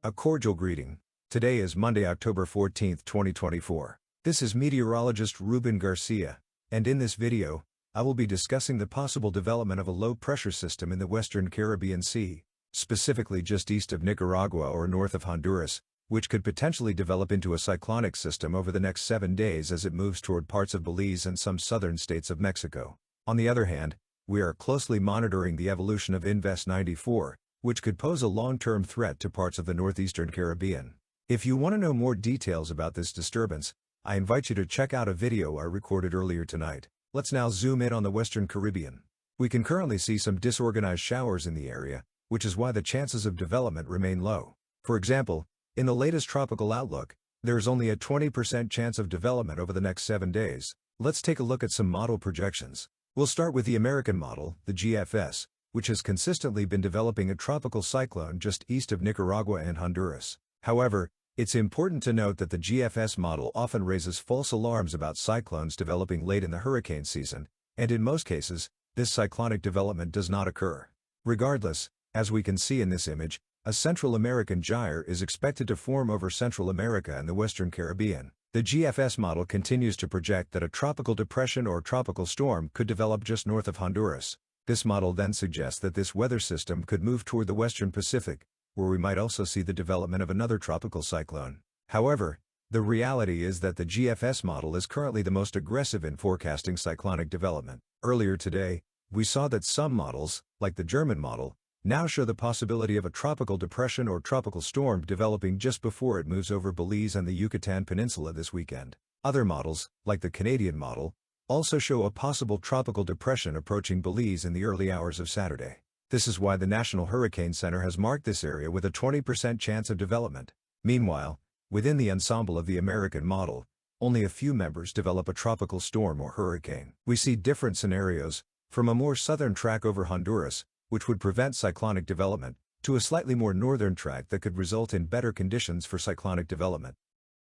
A cordial greeting. Today is Monday, October 14, 2024. This is meteorologist Ruben Garcia, and in this video, I will be discussing the possible development of a low-pressure system in the Western Caribbean Sea, specifically just east of Nicaragua or north of Honduras, which could potentially develop into a cyclonic system over the next 7 days as it moves toward parts of Belize and some southern states of Mexico. On the other hand, we are closely monitoring the evolution of Invest 94, which could pose a long-term threat to parts of the northeastern Caribbean. If you want to know more details about this disturbance, I invite you to check out a video I recorded earlier tonight. Let's now zoom in on the Western Caribbean. We can currently see some disorganized showers in the area, which is why the chances of development remain low. For example, in the latest tropical outlook, there is only a 20% chance of development over the next 7 days. Let's take a look at some model projections. We'll start with the American model, the GFS, which has consistently been developing a tropical cyclone just east of Nicaragua and Honduras. However, it's important to note that the GFS model often raises false alarms about cyclones developing late in the hurricane season, and in most cases, this cyclonic development does not occur. Regardless, as we can see in this image, a Central American gyre is expected to form over Central America and the Western Caribbean. The GFS model continues to project that a tropical depression or tropical storm could develop just north of Honduras. This model then suggests that this weather system could move toward the Western Pacific, where we might also see the development of another tropical cyclone. However, the reality is that the GFS model is currently the most aggressive in forecasting cyclonic development. Earlier today, we saw that some models, like the German model, now show the possibility of a tropical depression or tropical storm developing just before it moves over Belize and the Yucatan Peninsula this weekend. Other models, like the Canadian model, also show a possible tropical depression approaching Belize in the early hours of Saturday. This is why the National Hurricane Center has marked this area with a 20% chance of development. Meanwhile, within the ensemble of the American model, only a few members develop a tropical storm or hurricane. We see different scenarios, from a more southern track over Honduras, which would prevent cyclonic development, to a slightly more northern track that could result in better conditions for cyclonic development.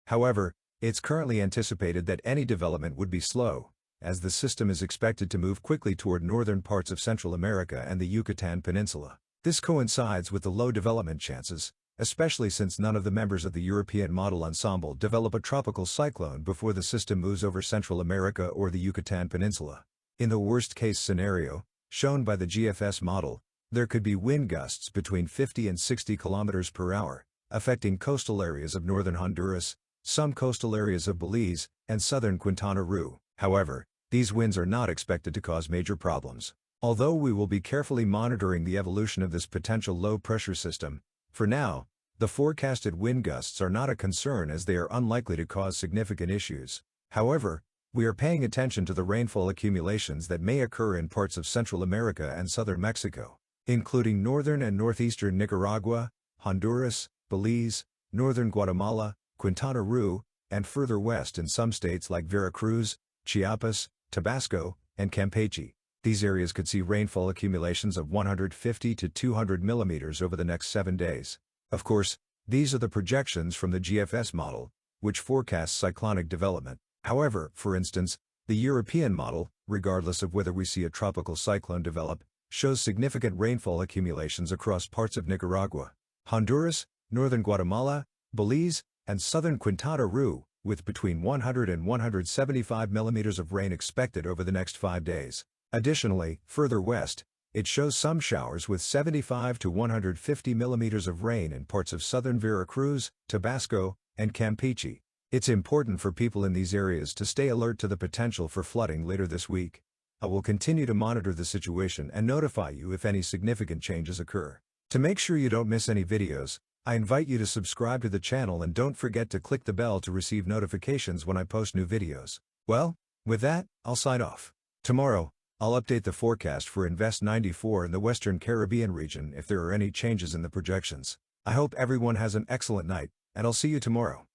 However, it's currently anticipated that any development would be slow, as the system is expected to move quickly toward northern parts of Central America and the Yucatan Peninsula. This coincides with the low development chances, especially since none of the members of the European model ensemble develop a tropical cyclone before the system moves over Central America or the Yucatan Peninsula. In the worst-case scenario, shown by the GFS model, there could be wind gusts between 50 and 60 km per hour, affecting coastal areas of northern Honduras, some coastal areas of Belize, and southern Quintana Roo. However, these winds are not expected to cause major problems. Although we will be carefully monitoring the evolution of this potential low-pressure system, for now, the forecasted wind gusts are not a concern as they are unlikely to cause significant issues. However, we are paying attention to the rainfall accumulations that may occur in parts of Central America and southern Mexico, including northern and northeastern Nicaragua, Honduras, Belize, northern Guatemala, Quintana Roo, and further west in some states like Veracruz, Chiapas, Tabasco, and Campeche. These areas could see rainfall accumulations of 150 to 200 millimeters over the next 7 days. Of course, these are the projections from the GFS model, which forecasts cyclonic development. However, for instance, the European model, regardless of whether we see a tropical cyclone develop, shows significant rainfall accumulations across parts of Nicaragua, Honduras, northern Guatemala, Belize, and southern Quintana Roo, with between 100 and 175 millimeters of rain expected over the next 5 days. Additionally, further west, it shows some showers with 75 to 150 millimeters of rain in parts of southern Veracruz, Tabasco, and Campeche. It's important for people in these areas to stay alert to the potential for flooding later this week. I will continue to monitor the situation and notify you if any significant changes occur. To make sure you don't miss any videos, I invite you to subscribe to the channel and don't forget to click the bell to receive notifications when I post new videos. Well, with that, I'll sign off. Tomorrow, I'll update the forecast for Invest 94 in the Western Caribbean region if there are any changes in the projections. I hope everyone has an excellent night, and I'll see you tomorrow.